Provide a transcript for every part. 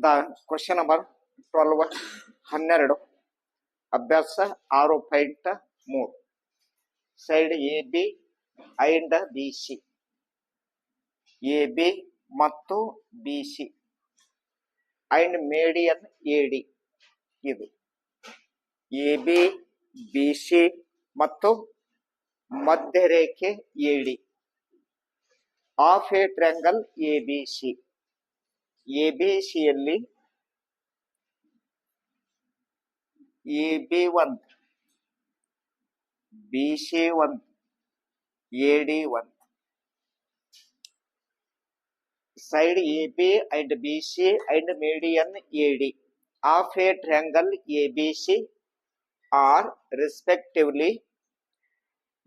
The question number 12 ಅಭ್ಯಾಸ 6.3 side A B and B C. A B ಮತ್ತು B C and median A D. ಇದು A B B C ಮತ್ತು ಮಧ್ಯರೇಖೆ A D of a triangle A B C. A B ಸಿಯಲ್ಲಿ A B 1, B C 1, A D 1. Side A B and B C and median A D of a triangle A B C are respectively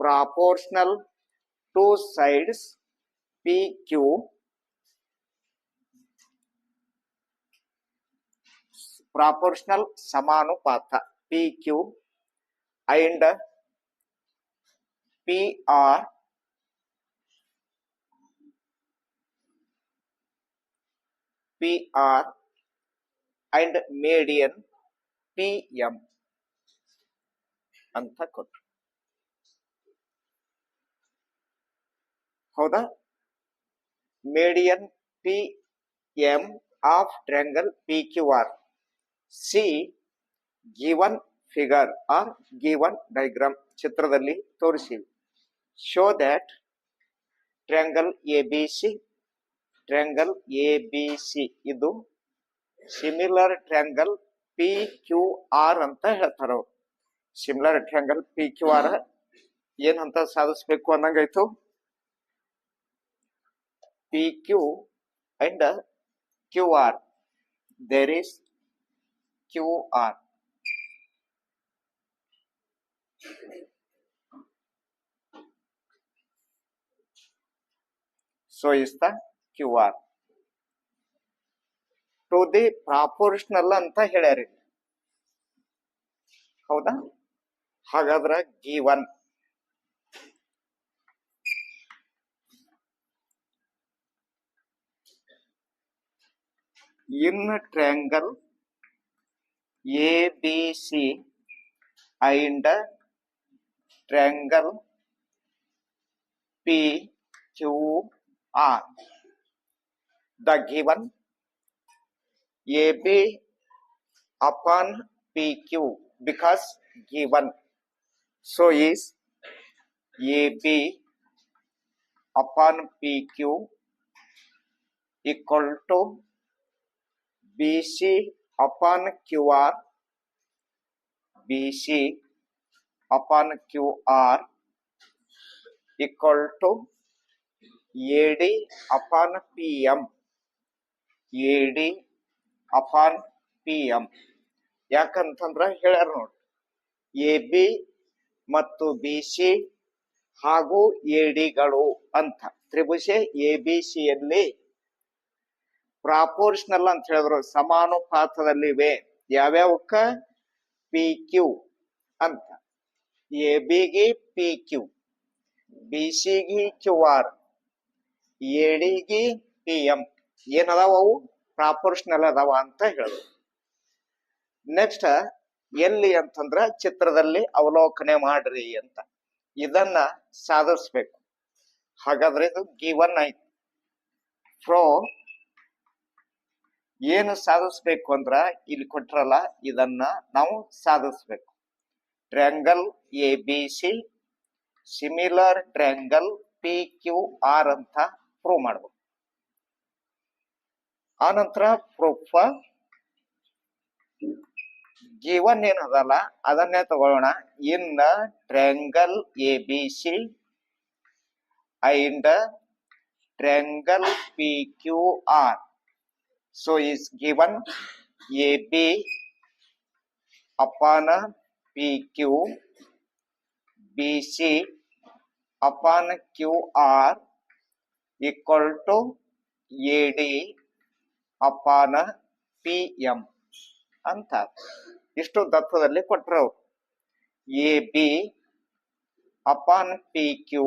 proportional to sides PQ proportional ಸಮಾನುಪಾತ PQ and PR and median PM ಅಂತ ಕೊಟ್ಟರು. ಹೌದಾ? Median P M of triangle P Q R. See given figure or given diagram ಚಿತ್ರದಲ್ಲಿ ತೋರಿಸಿವಿ. Show that triangle A B C ಇದು similar triangle P Q R ಅಂತ ಹೇಳ್ತಾರ ಅವ್ರು. Similar triangle P Q R ಏನಂತ ಸಾಧಿಸ್ಬೇಕು ಅನ್ನಂಗಾಯ್ತು. PQ and QR. There is QR. So is the QR. To the proportional ಅಂತ ಹೇಳ್ಯಾರಿ. ಹೌದಾ? ಹಾಗಾದ್ರೆ given in triangle ABC and triangle PQR, the given AB upon PQ because given, so is AB upon PQ equal to BC upon QR, BC upon QR equal to AD upon PM, AD upon PM. ಯಾಕಂತಂದ್ರ ಹೇಳ್ಯಾರ ನೋಡಿ, A B ಮತ್ತು B C ಹಾಗೂ A ಡಿಗಳು ಅಂತ ತ್ರಿಭುಜ A B ಸಿಯಲ್ಲಿ proportional ಅಂತ ಹೇಳಿದ್ರು, ಸಮಾನುಪಾತದಲ್ಲಿವೆ. ಯಾವ್ಯಾವಕ್ಕ? ಪಿ ಕ್ಯೂ ಅಂತ. ಎ ಬಿಗಿ ಪಿ ಕ್ಯೂ, ಬಿ ಸಿಗಿ ಕ್ಯೂ ಆರ್, ಎ ಡಿಗಿ ಪಿ ಎಂ ಏನದಾವ? ಅವು ಪ್ರಾಪೋರ್ಷನಲ್ ಅದಾವ ಅಂತ ಹೇಳಿದ್ರು. ನೆಕ್ಸ್ಟ್ ಎಲ್ಲಿ ಅಂತಂದ್ರ ಚಿತ್ರದಲ್ಲಿ ಅವಲೋಕನೆ ಮಾಡ್ರಿ ಅಂತ. ಇದನ್ನ ಸಾಧಿಸ್ಬೇಕು. ಹಾಗಾದ್ರೆ ಇದು ಗಿವನ್ ಆಯ್ತು. ಫ್ರೋ ಏನು ಸಾಧಿಸ್ಬೇಕು ಅಂದ್ರ ಇಲ್ಲಿ ಕೊಟ್ರಲ್ಲ, ಇದನ್ನ ನಾವು ಸಾಧಿಸ್ಬೇಕು. Triangle A B C similar triangle P Q R ಅಂತ ಪ್ರೂವ್ ಮಾಡ್ಬೇಕು. ಆನಂತರ ಪ್ರೂಫ್ ಗಿವನ್ ಏನದಲ್ಲ ಅದನ್ನೇ ತಗೊಳ್ಳೋಣ. In triangle A B C and triangle P Q R, so is given AB upon PQ, BC upon QR equal to AD upon PM ಅಂತ ಇಷ್ಟು ದತ್ತದಲ್ಲಿ ಕೊಟ್ಟರು. A B upon P Q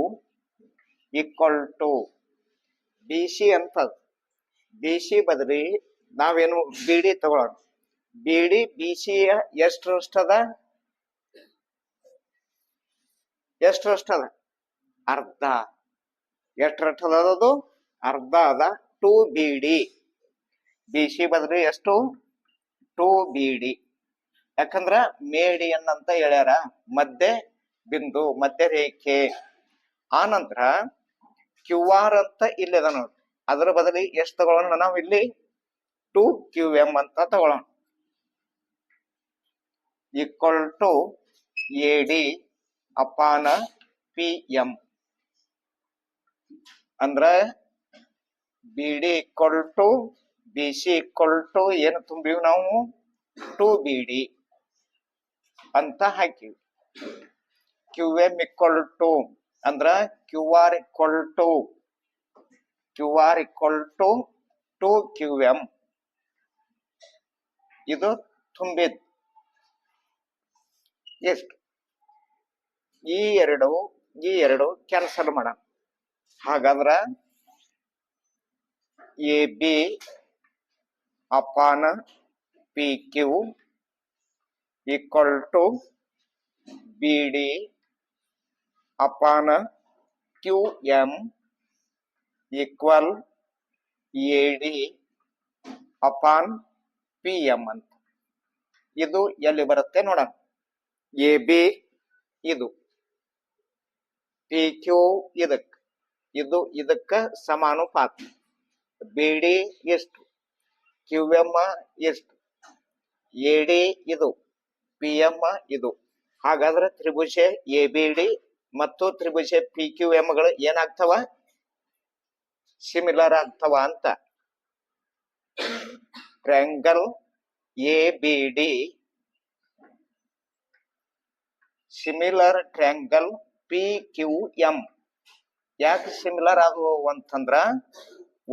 equal to B C ಅಂತ. B C ಬದಲಿ ನಾವೇನು B D ತಗೊಳ್ಳೋಣ. B D B C ಎಷ್ಟರಷ್ಟದ? ಎಷ್ಟರಷ್ಟದ? ಅರ್ಧ. ಎಷ್ಟರಷ್ಟದ ಅದು? ಅರ್ಧ ಅದ. 2BD. ಬಿ ಸಿ ಬದ್ರಿ ಎಷ್ಟು? 2BD. ಯಾಕಂದ್ರ ಮೇಡಿಯನ್ ಅಂತ ಹೇಳ್ಯಾರ, ಮಧ್ಯ ಬಿಂದು, ಮಧ್ಯ ರೇಖೆ. ಆನಂತರ ಕ್ಯೂ ಆರ್ ಅಂತ ಇಲ್ಲದ ನೋಡಿ, ಅದರ ಬದಲಿ ಎಷ್ಟು ತಗೊಳ್ಳೋಣ ನಾವು ಇಲ್ಲಿ? 2QM ಅಂತ ತಗೊಳ್ಳೋಣ. Equal to AD upon PM. ಅಂದ್ರ BD equal to BC equal to ಏನು ತುಂಬಿವಿ ನಾವು? 2BD ಅಂತ ಹಾಕಿವಿ. QM ಈಕ್ವಲ್ ಟು ಅಂದ್ರ QR ಈಕ್ವಲ್ ಟು 2QM. ಇದು ತುಂಬಿದ್ ಎಷ್ಟು? ಈ ಎರಡು ಕ್ಯಾನ್ಸಲ್ ಮಾಡೋಣ. ಹಾಗಾದ್ರ AB upon PQ equal to BD upon QM equal AD upon PM ಅಂತ. ಇದು ಎಲ್ಲಿ ಬರುತ್ತೆ ನೋಡೋಣ. AB ಇದು, PQ ಇದಕ್ಕ ಸಮಾನುಪಾತ. BD ಎಷ್ಟು? QM ಎಷ್ಟು? AD ಇದು, PM ಇದು. ಹಾಗಾದ್ರೆ ತ್ರಿಭುಜ ABD ಮತ್ತು ತ್ರಿಭುಜ PQM ಗಳು ಏನಾಗ್ತವ? ಸಿಮಿಲರ್ ಆಗ್ತವ ಅಂತ. Triangle ABD similar triangle PQM. ಯಾಕೆ ಸಿಮಿಲರ್ ಆಗುವ ಅಂತಂದ್ರ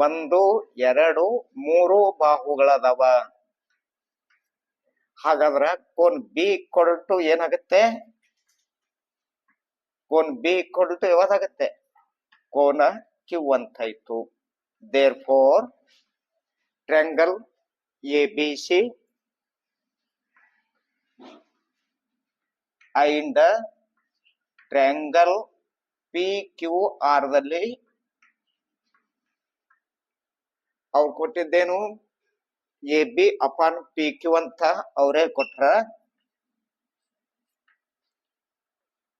1, 2, 3 ಬಾಹುಗಳದಾವ. ಹಾಗಾದ್ರ ಕೋನ್ ಬಿ ಈಕ್ವಲ್ ಟು ಏನಾಗುತ್ತೆ? ಕೋನ್ ಬಿ ಈಕ್ವಲ್ ಟು ಯಾವ್ದಾಗತ್ತೆ? ಕೋನ Q ಅಂತ ಆಯ್ತು. Therefore triangle ABC and triangle PQR ದಲ್ಲಿ ಅವ್ರು ಕೊಟ್ಟಿದ್ದೇನು? AB ಅಪಾನ್ PQ ಅಂತ ಅವರೇ ಕೊಟ್ರ.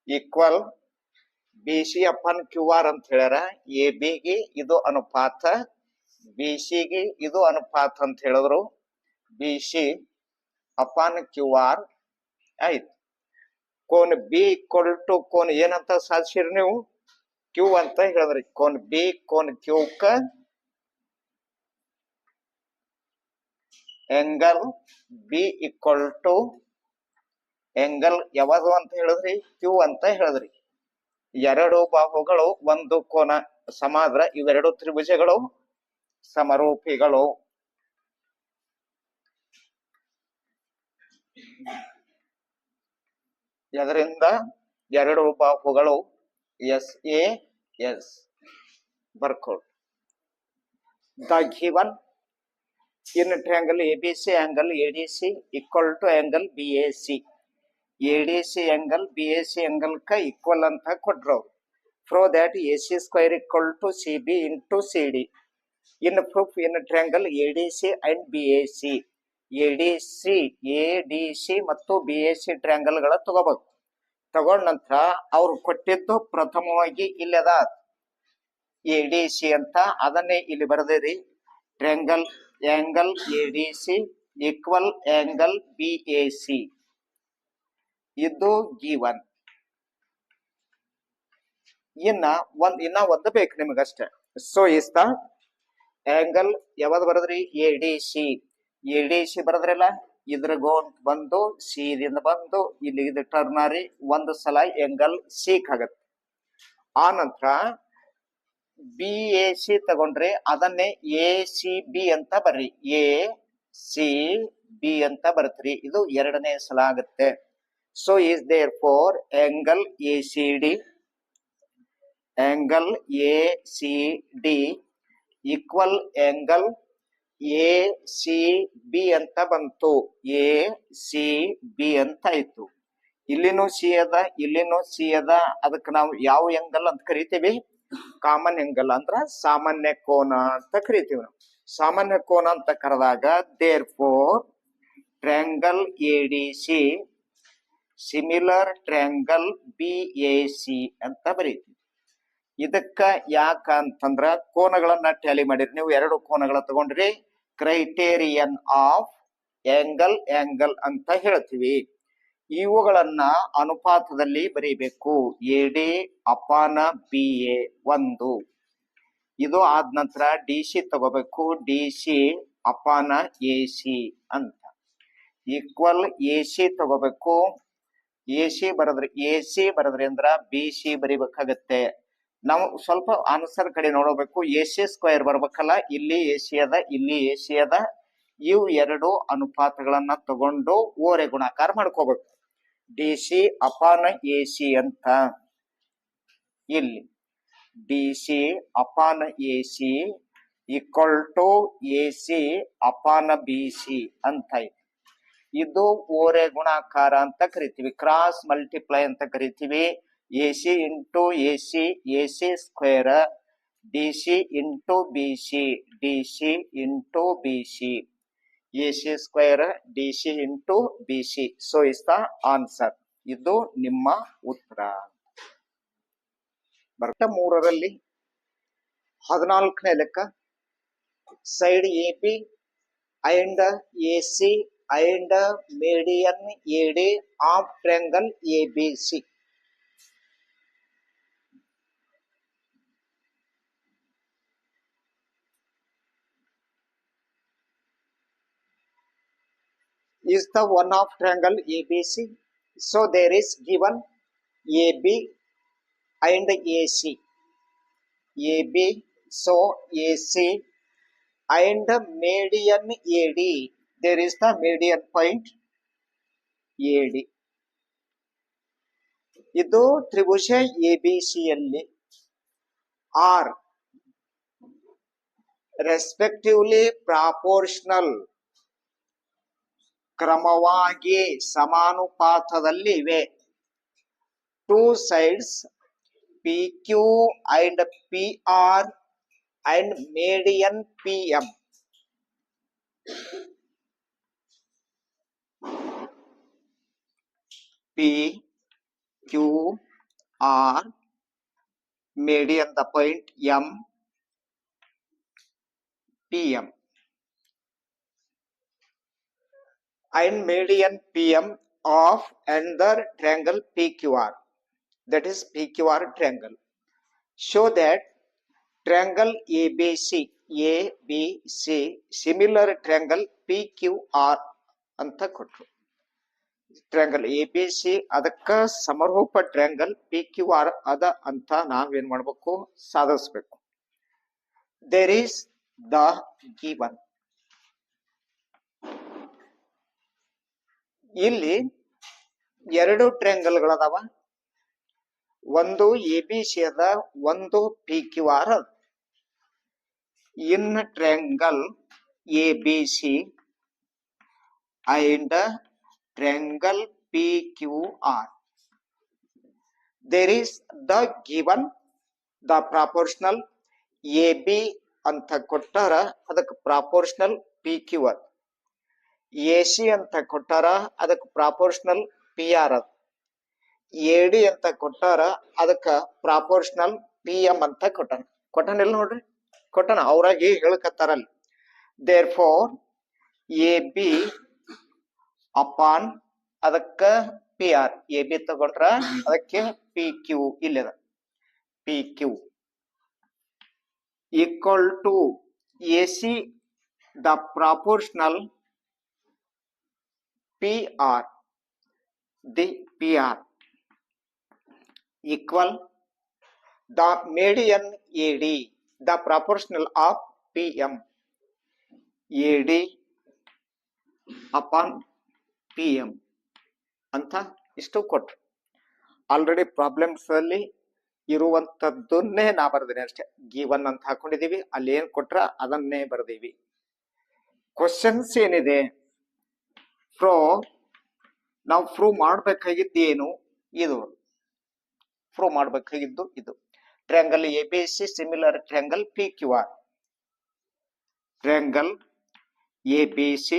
ಈಕ್ವಲ್ BC ಅಪಾನ್ QR ಅಂತ ಹೇಳ್ಯಾರ. AB ಗೆ ಇದು ಅನುಪಾತ, BC ಗೆ ಇದು ಅನುಪಾತ ಅಂತ ಹೇಳಿದ್ರು. BC ಅಪಾನ್ QR ಆಯ್ತು. ಕೋನ್ ಬಿ ಈಕ್ವಲ್ ಟು ಕೋನ್ ಏನಂತ ಸಾಧಿಸಿರಿ ನೀವು? Q ಅಂತ ಹೇಳಿದ್ರಿ. ಕೋನ್ ಬಿ ಕೋನ್ Q ಕ angle B equal to angle ಯಾವುದು ಅಂತ ಹೇಳಿದ್ರಿ? Q ಅಂತ ಹೇಳಿದ್ರಿ. ಎರಡು ಬಾಹುಗಳು ಒಂದು ಕೋನ ಸಮಾದ್ರ, ಇವೆರಡು ತ್ರಿಭುಜಗಳು ಸಮರೂಪಿಗಳು. ಇದರಿಂದ ಎರಡು ಬಾಹುಗಳು SAS ಬರ್ಕೊಳ್ಳಿ. The given in triangle ABC angle ADC equal to angle BAC. ADC angle BAC angle ka equal ಅಂತ ಕೊಟ್ರು. From that AC square equal to CB into CD. In proof in triangle ADC and BAC. ADC ಮತ್ತು BAC triangle ಗಳ ತಗೋಬೇಕು. ತಗೊಂಡ ನಂತರ ಅವ್ರು ಕೊಟ್ಟಿದ್ದು ಪ್ರಥಮವಾಗಿ ಇಲ್ಲದ ADC ಅಂತ, ಅದನ್ನೇ ಇಲ್ಲಿ ಬರೆದಿರಿ. Triangle angle ADC equal angle BAC. ಇದು ಗಿವನ್. ಇನ್ನ ಒಂದು ಬೇಕು ನಿಮಗಷ್ಟೇ. ಸೊ ಇಸ್ ದ ಆಂಗಲ್ ಯಾವ್ದು ಬರದ್ರಿ? ADC ಬರದ್ರಲ್ಲ. ಇದ್ರ ಗೋನ್ ಬಂದು ಸಿ ದಿಂದ ಬಂದು ಇಲ್ಲಿ ಇದು ಟರ್ನಾರಿ ಒಂದು ಸಲ ಆಂಗಲ್ ಸೀಕ್ ಆಗತ್ತೆ. ಆ ನಂತರ BAC ತಗೊಂಡ್ರೆ ಅದನ್ನೇ ACB ಅಂತ ಬರ್ರಿ. ACB ಅಂತ ಬರುತ್ತ್ರಿ. ಇದು ಎರಡನೇ ಸಲ ಆಗುತ್ತೆ. So is therefore angle ACD equal angle A C B ಅಂತ ಬಂತು. ಎ ಸಿ ಬಿ ಅಂತ ಆಯ್ತು. ಇಲ್ಲಿನೂ ಸಿ ಅದ, ಇಲ್ಲಿನೂ ಸಿ ಅದ. ಅದಕ್ಕೆ ನಾವು ಯಾವ ಎಂಗಲ್ ಅಂತ ಕರಿತೀವಿ? ಕಾಮನ್ ಎಂಗಲ್ ಅಂದ್ರ ಸಾಮಾನ್ಯ ಕೋನ ಅಂತ ಕರಿತೀವಿ ನಾವು. ಸಾಮಾನ್ಯ ಕೋನ ಅಂತ ಕರೆದಾಗ therefore triangle A D C similar triangle B A C ಅಂತ ಬರೀತೀವಿ. ಇದಕ್ಕ ಯಾಕ ಅಂತಂದ್ರ ಕೋನಗಳನ್ನ ಟ್ಯಾಲಿ ಮಾಡಿರಿ ನೀವು. ಎರಡು ಕೋನಗಳ ತಗೊಂಡ್ರಿ, ಕ್ರೈಟೇರಿಯನ್ ಆಫ್ ಆಂಗಲ್ ಅಂತ ಹೇಳ್ತೀವಿ. ಇವುಗಳನ್ನ ಅನುಪಾತದಲ್ಲಿ ಬರೀಬೇಕು. ಎ ಡಿ ಅಪಾನ ಬಿ ಎ 1. ಇದು ಆದ ನಂತರ ಡಿ ಸಿ ತಗೋಬೇಕು. D C upon A C ಅಂತ ಈಕ್ವಲ್ ಎ ಸಿ ತಗೋಬೇಕು. ಎ ಸಿ ಬರದ್ರಿ ಅಂದ್ರ ಬಿ ಸಿ ಬರಿಬೇಕಾಗತ್ತೆ. ನಾವು ಸ್ವಲ್ಪ ಆನ್ಸರ್ ಕಡೆ ನೋಡಬೇಕು. ಎ ಸಿ ಸ್ಕ್ವೇರ್ ಬರ್ಬೇಕಲ್ಲ. ಇಲ್ಲಿ ಎ ಸಿ ಅದ, ಇಲ್ಲಿ ಎ ಸಿ ಅದ. ಇವು ಎರಡು ಅನುಪಾತಗಳನ್ನ ತಗೊಂಡು ಓರೆ ಗುಣಾಕಾರ ಮಾಡ್ಕೋಬೇಕು. D C upon A C ಅಂತ ಇಲ್ಲಿ D C upon A C equal to A C upon B C ಅಂತ ಇದೆ. ಇದು ಓರೆ ಗುಣಾಕಾರ ಅಂತ ಕರಿತೀವಿ. ಕ್ರಾಸ್ ಮಲ್ಟಿಪ್ಲೈ ಅಂತ ಕರಿತೀವಿ. A C into A C square, D C into B C, D C into B C, A C square D C into B C. So is the answer. ಇದು ನಿಮ್ಮ ಉತ್ತರ. ಬರ್ತ 3ರಲ್ಲಿ 14ನೇ ಲೆಕ್ಕ. Side A B and A C and median A D of triangle A B C. Is the one of triangle ABC. So there is given AB and AC. AB, so AC and median AD. There is the median point AD. ಇದು ತ್ರಿಭುಜ ABC ಯಲ್ಲಿ R respectively proportional ಕ್ರಮವಾಗಿ ಸಮಾನುಪಾತದಲ್ಲಿ ಇವೆ. Two sides P Q and P R and median P M. P Q R median the point M P M and median PM of another triangle PQR, that is PQR triangle. Show that triangle ABC similar triangle PQR ಅಂತ ಕೊಟ್ರು. Triangle ABC ಅದಕ್ಕ ಸಮರೂಪ triangle PQR ಅದ ಅಂತ ನಾವೇನ್ ಮಾಡ್ಬೇಕು? ಸಾಧಿಸ್ಬೇಕು. There is the given. ಇಲ್ಲಿ ಎರಡು ಟ್ರ್ಯಾಂಗಲ್ಗಳದಾವ. ಒಂದು ಎ ಬಿ ಸಿ ಅದ, ಒಂದು ಪಿ ಕ್ಯೂ ಆರ್ ಅದ. In triangle A B C and triangle P Q R there is the given the proportional A B ಅಂತ ಕೊಟ್ಟಾರ, ಅದಕ್ಕೆ proportional P Q R. A C ಅಂತ ಕೊಟ್ಟಾರ, ಅದಕ್ಕೆ ಪ್ರಾಪೋರ್ಷನಲ್ ಪಿ ಆರ್ ಅದ. ಎ ಡಿ ಅಂತ ಕೊಟ್ಟಾರ, ಅದಕ್ಕ ಪ್ರಾಪೋರ್ಷನಲ್ ಪಿ ಎಂ ಅಂತ ಕೊಟ್ಟನಿಲ್ಲ ನೋಡ್ರಿ, ಕೊಟ್ಟನ ಅವ್ರಾಗಿ ಹೇಳ್ಕತ್ತಾರಲ್ಲಿ. Therefore A B upon ಅದಕ್ಕ ಪಿ ಆರ್. ಎ ಬಿ ತಗೊಂಡ್ರ ಅದಕ್ಕೆ ಪಿ ಕ್ಯೂ ಇಲ್ಲದ P Q equal to A C the proportional PR, the PR equal the median AD, the proportional of PM, AD upon PM ಅಂತ ಇಷ್ಟು ಕೊಟ್ರು. Already problems ಅಲ್ಲಿ ಇರುವಂತದ್ದನ್ನೇ ನಾ ಬರ್ದೇನೆ ಅಷ್ಟೇ. ಗಿವನ್ ಅಂತ ಹಾಕೊಂಡಿದೀವಿ, ಅಲ್ಲಿ ಏನ್ ಕೊಟ್ರ ಅದನ್ನೇ ಬರ್ದೀವಿ. ಕ್ವಶನ್ಸ್ ಏನಿದೆ, ನಾವು ಪ್ರೂವ್ ಮಾಡಬೇಕಾಗಿದ್ದು ಏನು? ಇದು ಪ್ರೂವ್ ಮಾಡಬೇಕಾಗಿದ್ದು ಇದು. Triangle A B C similar triangle P Q R. Triangle A B C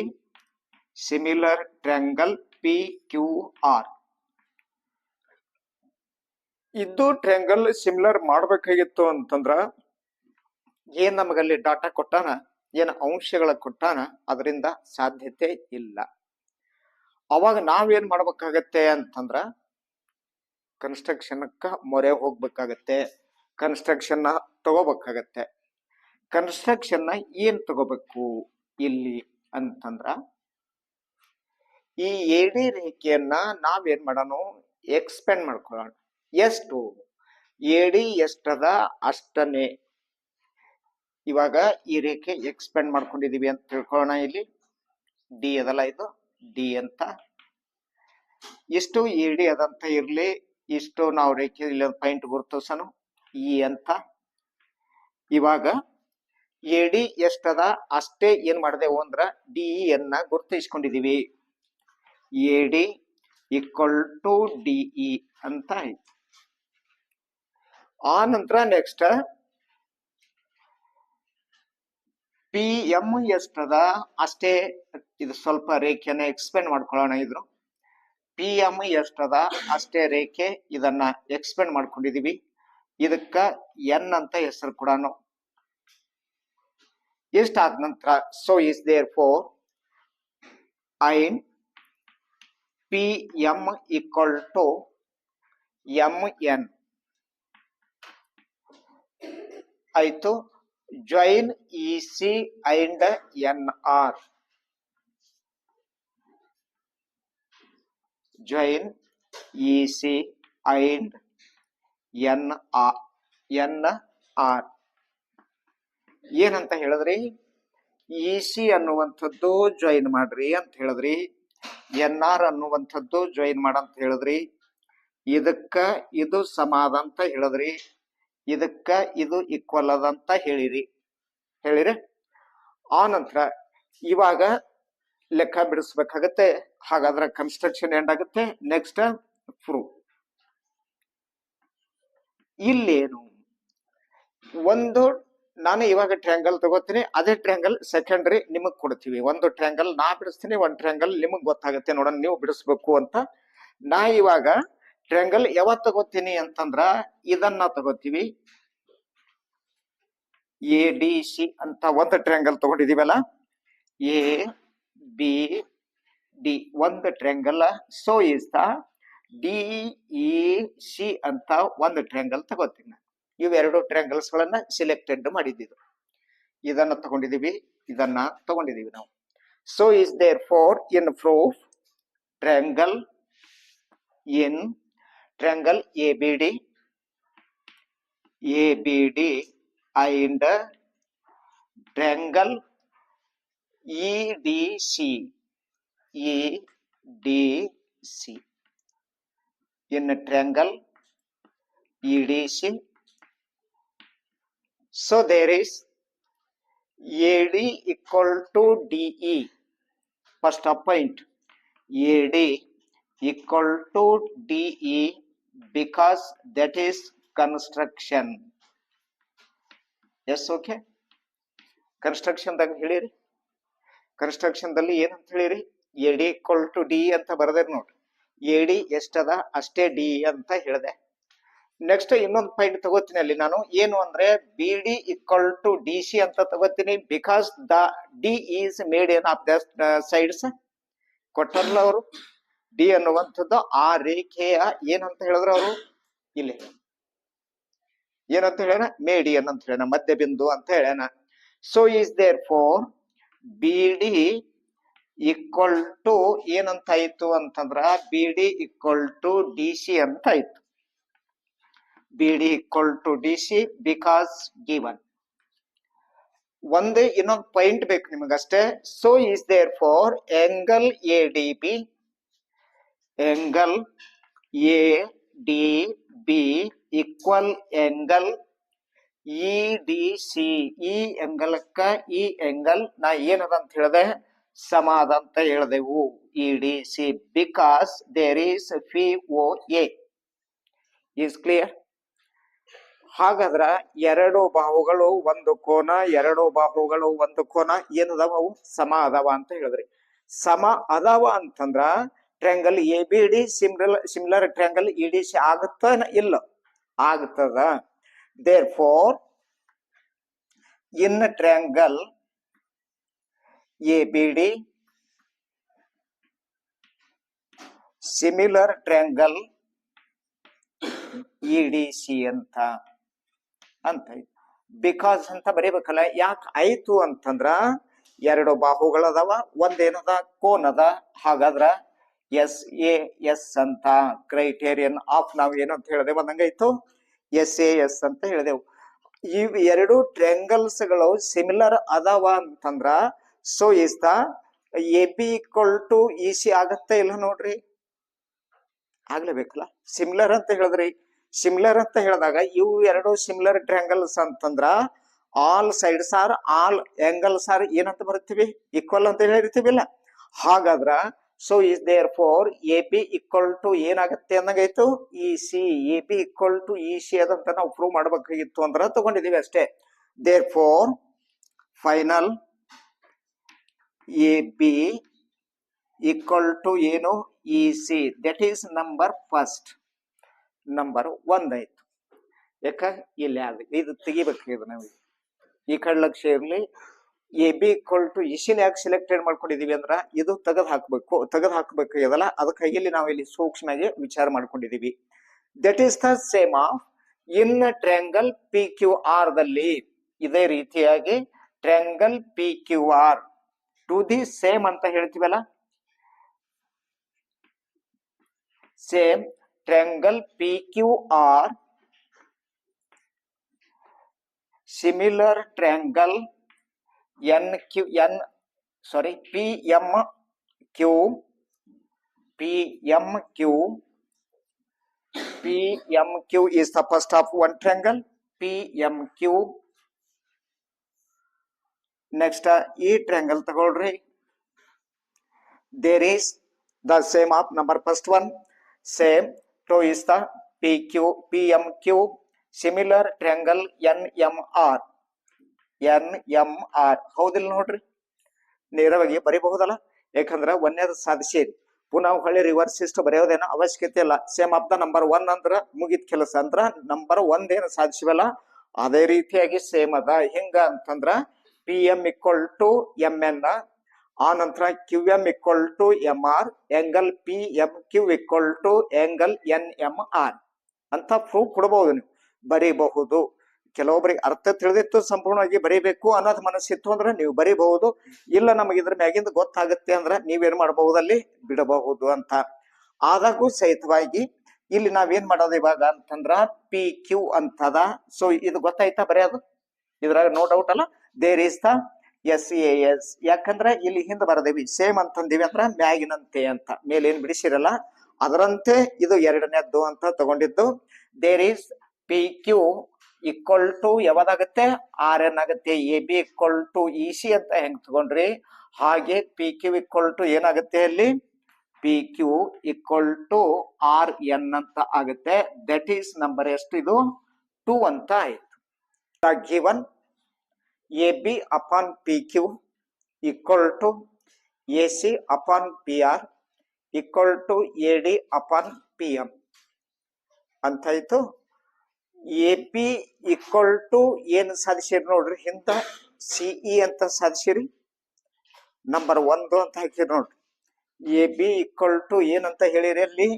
similar triangle P Q R. ಇದು ಟ್ರಯಾಂಗಲ್ ಸಿಮಿಲರ್ ಮಾಡಬೇಕಾಗಿತ್ತು ಅಂತಂದ್ರ ಏನ್ ನಮಗಲ್ಲಿ ಡಾಟಾ ಕೊಟ್ಟಾನ, ಏನ್ ಅಂಶಗಳ ಕೊಟ್ಟಾನ, ಅದರಿಂದ ಸಾಧ್ಯತೆ ಇಲ್ಲ. ಅವಾಗ ನಾವೇನ್ ಮಾಡ್ಬೇಕಾಗತ್ತೆ ಅಂತಂದ್ರ ಕನ್ಸ್ಟ್ರಕ್ಷನ್ಕ್ಕ ಮೊರೆ ಹೋಗ್ಬೇಕಾಗತ್ತೆ, ಕನ್ಸ್ಟ್ರಕ್ಷನ್ ತಗೋಬೇಕಾಗತ್ತೆ. ಕನ್ಸ್ಟ್ರಕ್ಷನ್ ಏನ್ ತಗೋಬೇಕು ಇಲ್ಲಿ ಅಂತಂದ್ರ, ಈ ಎಡಿ ರೇಖೆಯನ್ನ ನಾವೇನ್ ಮಾಡೋಣ, ಎಕ್ಸ್ಪೆಂಡ್ ಮಾಡ್ಕೊಳ್ಳೋಣ. ಎಷ್ಟು ಎಡಿ ಎಷ್ಟದ ಅಷ್ಟನೇ. ಇವಾಗ ಈ ರೇಖೆ ಎಕ್ಸ್ಪೆಂಡ್ ಮಾಡ್ಕೊಂಡಿದೀವಿ ಅಂತ ತಿಳ್ಕೊಳ್ಳೋಣ. ಇಲ್ಲಿ ಡಿ ಅದಲ್ಲ, ಇದು ಡಿ ಅಂತ, ಇಷ್ಟು ಎಡಿ ಅದಂತ ಇರ್ಲಿ, ಇಷ್ಟು ನಾವು ರೇಖೆ ಇಲ್ಲಿ ಒಂದು ಪಾಯಿಂಟ್ ಗುರುತಿಸೋಣ ಇ ಅಂತ. ಇವಾಗ ಎಡಿ ಎಷ್ಟದ ಅಷ್ಟೇ ಏನ್ ಮಾಡಿದೆವು ಅಂದ್ರ ಡಿ ಅನ್ನ ಗುರುತಿಸ್ಕೊಂಡಿದೀವಿ. ಎಡಿ ಈಕ್ವಲ್ ಟು ಡಿಇ ಅಂತ ಆಯ್ತು. ಆ ನಂತರ ನೆಕ್ಸ್ಟ್ ಪಿ ಎಂ ಎಷ್ಟದ ಅಷ್ಟೇ, ಇದು ಸ್ವಲ್ಪ ರೇಖೆಯನ್ನ ಎಕ್ಸ್ಪೆಂಡ್ ಮಾಡ್ಕೊಳ್ಳೋಣ. ಇದ್ರು ಪಿ ಎಂ ಎಷ್ಟದ ಅಷ್ಟೇ ರೇಖೆ, ಇದನ್ನ ಎಕ್ಸ್ಪೆಂಡ್ ಮಾಡ್ಕೊಂಡಿದೀವಿ. ಇದಕ್ಕ ಎನ್ ಅಂತ ಹೆಸರು ಕೊಡೋಣ. ಇಷ್ಟಾದ ನಂತರ so is there four in P M equal to M N ಆಯ್ತು. Join E C and N R. Join E C and N R ಏನಂತ ಹೇಳಿದ್ರಿ? ಇ ಸಿ ಅನ್ನುವಂಥದ್ದು ಜಾಯಿನ್ ಮಾಡ್ರಿ ಅಂತ ಹೇಳಿದ್ರಿ, ಎನ್ ಆರ್ ಅನ್ನುವಂಥದ್ದು ಜಾಯಿನ್ ಮಾಡಂತ ಹೇಳಿದ್ರಿ, ಇದಕ್ಕ ಇದು ಸಮಾದ ಅಂತ ಹೇಳಿದ್ರಿ, ಇದಕ್ಕ ಇದು ಈಕ್ವಲ್ ಅದಂತ ಹೇಳಿರಿ. ಆ ನಂತರ ಇವಾಗ ಲೆಕ್ಕ ಬಿಡಿಸ್ಬೇಕಾಗತ್ತೆ. ಹಾಗಾದ್ರೆ ಕನ್ಸ್ಟ್ರಕ್ಷನ್ ಎಂಡ್ ಆಗುತ್ತೆ. Next prove. ಇಲ್ಲೇನು ಒಂದು, ನಾನು ಇವಾಗ ಟ್ರಯಾಂಗಲ್ ತಗೋತೀನಿ, ಅದೇ ಟ್ರಯಾಂಗಲ್ ಸೆಕೆಂಡ್ರಿ ನಿಮಗ್ ಕೊಡ್ತೀವಿ. ಒಂದು ಟ್ರಯಾಂಗಲ್ ನಾ ಬಿಡಿಸ್ತೀನಿ, ಒಂದ್ ಟ್ರಯಾಂಗಲ್ ನಿಮಗ್ ಗೊತ್ತಾಗುತ್ತೆ ನೋಡೋಣ ನೀವು ಬಿಡಿಸ್ಬೇಕು ಅಂತ. ನಾ ಇವಾಗ ಟ್ರಯಾಂಗಲ್ ಯಾವತ್ ತಗೋತೀನಿ ಅಂತಂದ್ರ ಇದನ್ನ ತಗೋತೀವಿ. ಎ ಡಿ ಸಿ ಅಂತ ಒಂದು ಟ್ರಯಾಂಗಲ್ ತಗೊಂಡಿದೀವಲ್ಲ, ಎ ಬಿ ಡಿ ಒಂದು triangle. So is the D E C ಅಂತ ಒಂದು ಟ್ರಯಾಂಗಲ್ ತಗೋತೀನಿ. ಇವೆರಡು ಟ್ರಯಾಂಗಲ್ಸ್ ಗಳನ್ನ ಸಿಲೆಕ್ಟೆಡ್ ಮಾಡಿದ್ದು. ಇದನ್ನ ತಗೊಂಡಿದೀವಿ, ಇದನ್ನ ತಗೊಂಡಿದೀವಿ ನಾವು. So is there four in proof triangle A B D and triangle EDC in triangle EDC. So there is AD equal to DE. First point, AD equal to DE because that is construction. Yes okay. Construction ದಾಗ ಹೇಳಿರಿ, construction ದಲ್ಲಿ ಏನಂತ ಹೇಳಿರಿ, ಎಡಿ equal to D ಅಂತ ಬರದೇರಿ ನೋಡ್ರಿ. ಎಡಿ ಎಷ್ಟದ ಅಷ್ಟೇ ಡಿ ಅಂತ ಹೇಳಿದೆ. ನೆಕ್ಸ್ಟ್ ಇನ್ನೊಂದು ಪಾಯಿಂಟ್ ತಗೋತೀನಿ ಅಲ್ಲಿ ನಾನು, ಏನು ಅಂದ್ರೆ B D equal to D C ಅಂತ ತಗೋತೀನಿ. Because the D is made ಏನ್ ಆಫ್ ದ ಸೈಡ್ಸ್ ಕೊಟ್ಟರಲ್ಲ ಅವರು. ಡಿ ಅನ್ನುವಂಥದ್ದು ಆ ರೇಖೆಯ ಏನಂತ ಹೇಳಿದ್ರು ಅವರು, ಇಲ್ಲಿ ಏನಂತ ಹೇಳೋಣ, ಮೇಡಿಯನ್ ಅಂತ ಹೇಳೋಣ, ಮಧ್ಯ ಬಿಂದು ಅಂತ ಹೇಳೋಣ. So is there four B D equal to ಏನಂತ ಆಯ್ತು ಅಂತಂದ್ರ B D equal to D C ಅಂತ ಆಯ್ತು. B D equal to D C because given. ಒಂದೇ ಇನ್ನೊಂದು ಪಾಯಿಂಟ್ ಬೇಕು ನಿಮಗಷ್ಟೇ. So is therefore angle A D B, angle A D B equal angle E D C ಈ ಎಂಗಲ್ಕ ಈ angle ನಾ ಏನದ ಅಂತ ಹೇಳಿದೆ ಸಮ ಅದ ಅಂತ ಹೇಳಿದೆವು. E D C because there is P O A is clear. ಹಾಗಾದ್ರ ಎರಡು ಬಾಹುಗಳು ಒಂದು ಕೋನ, ಎರಡು ಬಾಹುಗಳು ಒಂದು ಕೋನ ಏನದಾವ ಅವು ಸಮ ಅದಾವ ಅಂತ ಹೇಳಿದ್ರಿ. ಸಮ ಅದಾವ ಅಂತಂದ್ರ triangle A B D similar triangle E D C ಆಗುತ್ತ ಇಲ್ಲ ಆಗ್ತದ. Therefore in triangle A B D similar triangle E D C ಅಂತ ಬಿಕಾಸ್ ಅಂತ ಬರೀಬೇಕಲ್ಲ. ಯಾಕೆ ಆಯ್ತು ಅಂತಂದ್ರ ಎರಡು ಬಾಹುಗಳದಾವ, ಒಂದೇನದ ಕೋನದ. ಹಾಗಾದ್ರ ಎಸ್ ಎ ಎಸ್ ಅಂತ ಕ್ರೈಟೇರಿಯನ್ ಆಫ್ ನಾವ್ ಏನಂತ ಹೇಳಿದೆವು ಅಂದಂಗಾಯ್ತು, ಎಸ್ ಎ ಎಸ್ ಅಂತ ಹೇಳಿದೆವು. ಇವ್ ಎರಡು ಟ್ರ್ಯಾಂಗಲ್ಸ್ ಗಳು ಸಿಮಿಲರ್ ಅದಾವ ಅಂತಂದ್ರ so is the A B equal to E C ಆಗತ್ತೆ ಇಲ್ಲ ನೋಡ್ರಿ, ಆಗ್ಲೇಬೇಕಲ್ಲ. ಸಿಮಿಲರ್ ಅಂತ ಹೇಳಿದ್ರಿ, ಸಿಮಿಲರ್ ಅಂತ ಹೇಳಿದಾಗ ಇವು ಎರಡು ಸಿಮಿಲರ್ ಟ್ರ್ಯಾಂಗಲ್ಸ್ ಅಂತಂದ್ರ all sides are all angles are ಏನಂತ ಬರ್ತೀವಿ ಈಕ್ವಲ್ ಅಂತ ಹೇಳಿರ್ತೀವಿಲ್ಲ. ಹಾಗಾದ್ರ so is there four A B equal to ಏನಾಗತ್ತೆ ಅಂದಂಗಾಯ್ತು E C. A B equal to E C ಅದಂತ ನಾವು ಪ್ರೂವ್ ಮಾಡ್ಬೇಕಾಗಿತ್ತು ಅಂದ್ರ ತಗೊಂಡಿದೀವಿ ಅಷ್ಟೇ. Therefore final A B equal to ಏನು E C, that is number first, number ಒಂದ್ ಆಯ್ತು. ಯಾಕ ಇಲ್ಲಿ ಇದು ತೆಗಿಬೇಕು, ನಾವು ಈ ಕಡೆ ಲಕ್ಷ್ಯ ಇರ್ಲಿ. ಎ ಬಿ ಈಕ್ವಲ್ ಟು ಇಸಿನ ಯಾಕೆ ಸೆಲೆಕ್ಟೆಡ್ ಮಾಡ್ಕೊಂಡಿದೀವಿ ಅಂದ್ರ ಇದು ತೆಗೆದು ಹಾಕ್ಬೇಕು ಇದಲ್ಲ, ಅದಕ್ಕೆ ಇಲ್ಲಿ ನಾವು ಇಲ್ಲಿ ಸೂಕ್ಷ್ಮವಾಗಿ ವಿಚಾರ ಮಾಡ್ಕೊಂಡಿದೀವಿ. That is the same of in triangle P Q R ದಲ್ಲಿ ಇದೇ ರೀತಿಯಾಗಿ triangle P Q R to the same ಅಂತ ಹೇಳ್ತೀವಲ್ಲ, same triangle P Q R similar triangle N Q N sorry P M Q is the first of one triangle PMQ. next ಈ triangle ತಗೊಳ್ರಿ. there is the same of number first one, same to is the PMQ similar triangle NMR. ಹೌದಿಲ್ಲ ನೋಡ್ರಿ, ನೇರವಾಗಿ ಬರೀಬಹುದಲ್ಲ. ಯಾಕಂದ್ರ ಒಂದೇದು ಸಾಧಿಸಿ ಪುನಃ ಹೊಳ್ಳಿ reverse ಇಷ್ಟು ಬರೆಯೋದೇನೋ ಅವಶ್ಯಕತೆ ಇಲ್ಲ. Same of the number one ಅಂದ್ರ ಮುಗಿದ ಕೆಲಸ. ಅಂದ್ರ ನಂಬರ್ ಒಂದೇನು ಸಾಧಿಸಿವಲ್ಲ ಅದೇ ರೀತಿಯಾಗಿ ಸೇಮ್ ಅದ. ಹಿಂಗ ಅಂತಂದ್ರ P M equal to M N, ಆ ನಂತರ Q M equal to M R, angle P M Q equal to angle N M R ಅಂತ ಪ್ರೂಫ್ ಕೊಡಬಹುದು, ನೀವು ಬರೀಬಹುದು. ಕೆಲವೊಬ್ಬರಿಗೆ ಅರ್ಥ ತಿಳಿದಿತ್ತು ಸಂಪೂರ್ಣವಾಗಿ ಬರೀಬೇಕು ಅನ್ನೋದು ಮನಸ್ಸಿತ್ತು ಅಂದ್ರೆ ನೀವು ಬರೀಬಹುದು. ಇಲ್ಲ ನಮಗೆ ಇದ್ರ ಮ್ಯಾಗಿಂದ ಗೊತ್ತಾಗುತ್ತೆ ಅಂದ್ರೆ ನೀವೇನ್ ಮಾಡಬಹುದಲ್ಲಿ ಬಿಡಬಹುದು ಅಂತ. ಆದಾಗೂ ಸಹಿತವಾಗಿ ಇಲ್ಲಿ ನಾವೇನ್ ಮಾಡೋದು ಇವಾಗ ಅಂತಂದ್ರ ಪಿ ಕ್ಯೂ ಅಂತದ. ಸೊ ಇದು ಗೊತ್ತಾಯ್ತಾ ಬರೆಯೋದು, ಇದ್ರಾಗ ನೋ ಡೌಟ್ ಅಲ್ಲ. There is the S A S, ಯಾಕಂದ್ರೆ ಇಲ್ಲಿ ಹಿಂದೆ ಬರದೇವಿ ಸೇಮ್ ಅಂತಂದಿವಿ ಅಂದ್ರ ಮ್ಯಾಗಿನಂತೆ ಅಂತ, ಮೇಲೆ ಏನ್ ಬಿಡಿಸಿರಲ್ಲ ಅದರಂತೆ ಇದು ಎರಡನೇದ್ದು ಅಂತ ತಗೊಂಡಿದ್ದು. There is P Q equal to ಯಾವ್ದಾಗತ್ತೆ ಆರ್ ಎನ್ ಆಗುತ್ತೆ. A B equal to E C ಅಂತ ಹೆಂಗ್ ತಗೊಂಡ್ರಿ ಹಾಗೆ ಪಿ ಕ್ಯೂ ಈಕ್ವಲ್ ಟು ಏನಾಗುತ್ತೆ ಅಲ್ಲಿ P Q equal to R N ಅಂತ ಆಗುತ್ತೆ. ದಟ್ ಈಸ್ ನಂಬರ್ ಎಷ್ಟು ಇದು 2 ಅಂತ ಆಯ್ತು. Given A B upon P Q equal to A C upon P R equal to A D upon P M ಅಂತ ಆಯ್ತು. ಎ ಪಿ ಈಕ್ವಲ್ ಟು ಏನ್ ಸಾಧಿಸಿರಿ ನೋಡ್ರಿ, ಹಿಂದ ಸಿಇ ಅಂತ ಸಾಧಿಸಿರಿ, ನಂಬರ್ 1 ಅಂತ ಹಾಕಿರಿ ನೋಡ್ರಿ. ಎ ಬಿ ಈಕ್ವಲ್ ಟು ಏನಂತ ಹೇಳಿರಿ ಅಲ್ಲಿ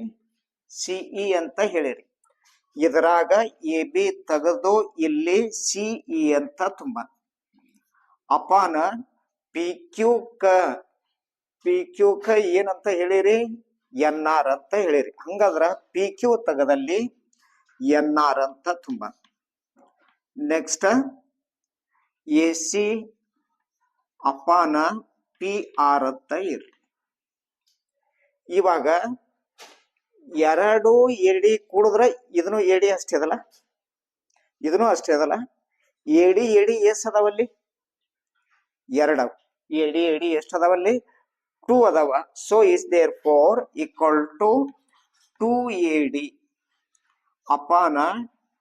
ಸಿಇ ಅಂತ ಹೇಳಿರಿ. ಇದರಾಗ ಎ ಬಿ ತೆಗೆದು ಇಲ್ಲಿ ಸಿಇ ಅಂತ ತುಂಬ ಅಪಾನ ಪಿ ಕ್ಯೂ ಕ ಏನಂತ ಹೇಳಿರಿ ಎನ್ ಆರ್ ಅಂತ ಹೇಳಿರಿ. ಹಂಗಾದ್ರ ಪಿ ಕ್ಯೂ ತೆಗದಲ್ಲಿ ಎನ್ ಆರ್ ಅಂತ ತುಂಬ. ನೆಕ್ಸ್ಟ್ ಎ ಸಿ ಅಪಾನ ಪಿ ಆರ್ ಅಂತ ಇರ್ಲಿ. ಇವಾಗ ಎರಡು ಎಡಿ ಕೂಡಿದ್ರೆ ಇದನ್ನು ಎಡಿ ಅಷ್ಟೇ ಅದಲ್ಲ, ಇದನ್ನು ಅಷ್ಟೇ ಅದಲ್ಲ. ಎಡಿ ಎಡಿ ಎಷ್ಟ್ ಅದಾವಲ್ಲಿ? ಎರಡವ. ಎಡಿ ಎಡಿ ಎಷ್ಟ್ ಅದಾವಲ್ಲಿ? 2 ಅದಾವ. So is there four equal to 2AD upon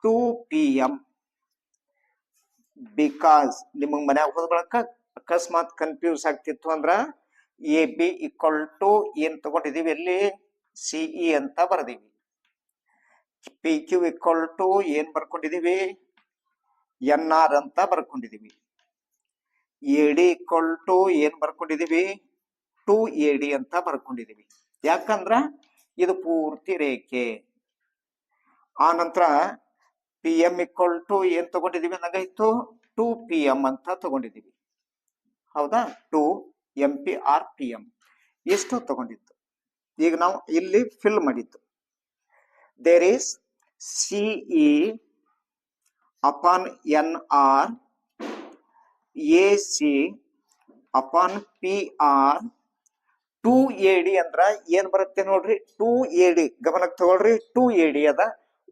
2PM. Because ನಿಮಗ್ ಮನ್ಯಾಗ ಹೋದ್ಬಳಕ ಅಕಸ್ಮಾತ್ ಕನ್ಫ್ಯೂಸ್ ಆಗ್ತಿತ್ತು ಅಂದ್ರ AB ಈಕ್ವಲ್ ಟು ಏನ್ ತಗೊಂಡಿದೀವಿ ಅಲ್ಲಿ? CE ಅಂತ ಬರ್ದೀವಿ. PQ ಈಕ್ವಲ್ ಟು ಏನ್ ಬರ್ಕೊಂಡಿದೀವಿ? NR ಅಂತ ಬರ್ಕೊಂಡಿದೀವಿ. AD ಈಕ್ವಲ್ ಟು ಏನ್ ಬರ್ಕೊಂಡಿದೀವಿ? 2AD ಅಂತ ಬರ್ಕೊಂಡಿದೀವಿ. ಯಾಕಂದ್ರ ಇದು ಪೂರ್ತಿ ರೇಖೆ. ಆ ನಂತರ PM ಈಕ್ವಲ್ ಟು ಏನ್ ತಗೊಂಡಿದೀವಿ ಅಂದಂಗಾಯ್ತು? 2PM ಅಂತ ತಗೊಂಡಿದೀವಿ. ಹೌದಾ? 2MP/PM ಎಷ್ಟು ತಗೊಂಡಿತ್ತು. ಈಗ ನಾವು ಇಲ್ಲಿ ಫಿಲ್ ಮಾಡಿದ್ದು there is CE upon NR AC upon PR 2AD ಅಂದ್ರ ಏನ್ ಬರುತ್ತೆ ನೋಡ್ರಿ? 2AD ಗಮನಕ್ಕೆ ತಗೊಳ್ರಿ. 2AD ಅದ.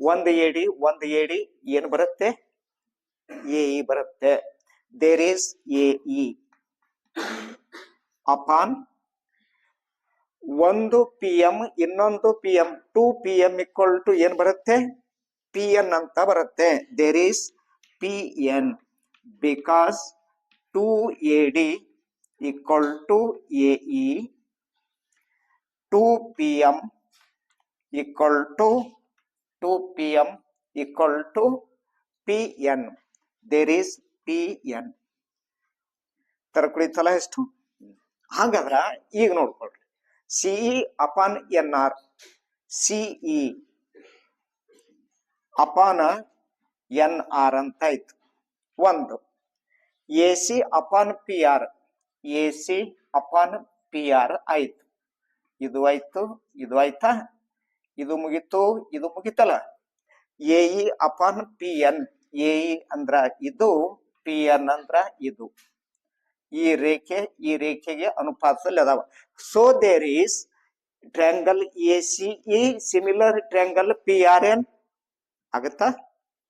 1AD ಏನ್ ಬರುತ್ತೆ? AE ಬರುತ್ತೆ. There is AE upon 1 PM ಇನ್ನೊಂದು PM 2PM ಈಕ್ವಲ್ ಟು ಏನ್ ಬರುತ್ತೆ? PN ಅಂತ ಬರುತ್ತೆ. There is PN because 2AD equal to AE 2PM equal to PN. There is PN. ತರಕುಳಿತಲ್ಲ ಎಷ್ಟು? ಹಾಗಾದ್ರ ಈಗ ನೋಡ್ಕೊಳ್ರಿ. CE upon NR CE upon NR ಅಂತ ಆಯ್ತು ಒಂದು. AC upon PR AC upon PR ಆಯ್ತು. ಇದು ಆಯ್ತು, ಇದು ಆಯ್ತಾ? ಇದು ಮುಗಿತು, ಇದು ಮುಗಿತಲ್ಲ. AE ಅಪಾನ್ PN AE ಅಂದ್ರ ಇದು, PN ಅಂದ್ರ ಇದು. ಈ ರೇಖೆಗೆ ಅನುಪಾತದಲ್ಲಿ ಅದಾವ. So there is triangle ACE similar triangle PRN ಆಗತ್ತಾ?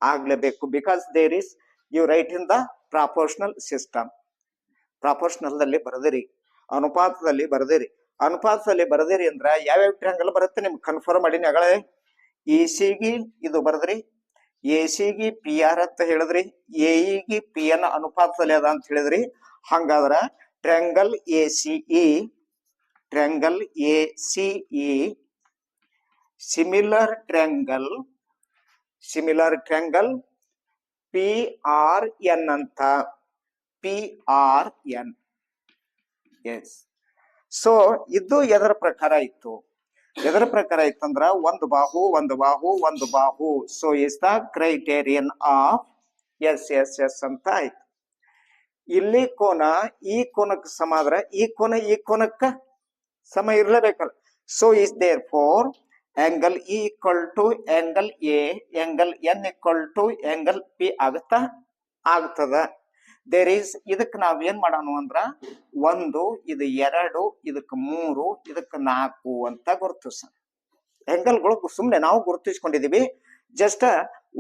ಆಗ್ಲೇಬೇಕು. Because there is you write in the proportional system. Proportional ಬರದಿರಿ, ಅನುಪಾತದಲ್ಲಿ ಬರದಿರಿ ಅಂದ್ರ ಯಾವ್ಯಾವ ಟ್ರ್ಯಾಂಗಲ್ ಬರುತ್ತೆ ನಿಮ್ಗೆ ಕನ್ಫರ್ಮ್ ಮಾಡೀನಿ ಆಗಲೇ. ECಗೆ ಇದು ಬರದ್ರಿ, ACಗೆ PR ಅಂತ ಹೇಳಿದ್ರಿ, AEಗೆ PN ಅನುಪಾತದಲ್ಲಿ ಅದ ಅಂತ ಹೇಳಿದ್ರಿ. ಹಂಗಾದ್ರ triangle ACE similar triangle PRN ಅಂತ. PRN. ಎಸ್. ಸೊ ಇದು ಎದರ ಪ್ರಕಾರ ಇತ್ತು? ಅಂದ್ರ ಒಂದು ಬಾಹು. So is the criterion of S ಅಂತ ಆಯ್ತು. ಇಲ್ಲಿ ಕೋನ ಈ ಕೋನಕ್ಕೆ ಸಮ ಆದ್ರ ಈ ಕೋನಕ್ಕ ಸಮ ಇರ್ಲೇಬೇಕಲ್ಲ. So is there four angle E equal to angle A, angle N equal to angle P ಆಗ್ತದ. ದೇರ್ ಈಸ್ ಇದಕ್ಕೆ ನಾವ್ ಏನ್ ಮಾಡೋಣ ಅಂದ್ರ 1 ಇದು 2 ಇದಕ್ಕೆ 3 ಇದಕ್ಕೆ 4 ಅಂತ ಗುರುತಿಸ. ಆಂಗಲ್ಗಳು ಸುಮ್ನೆ ನಾವು ಗುರುತಿಸ್ಕೊಂಡಿದೀವಿ. Just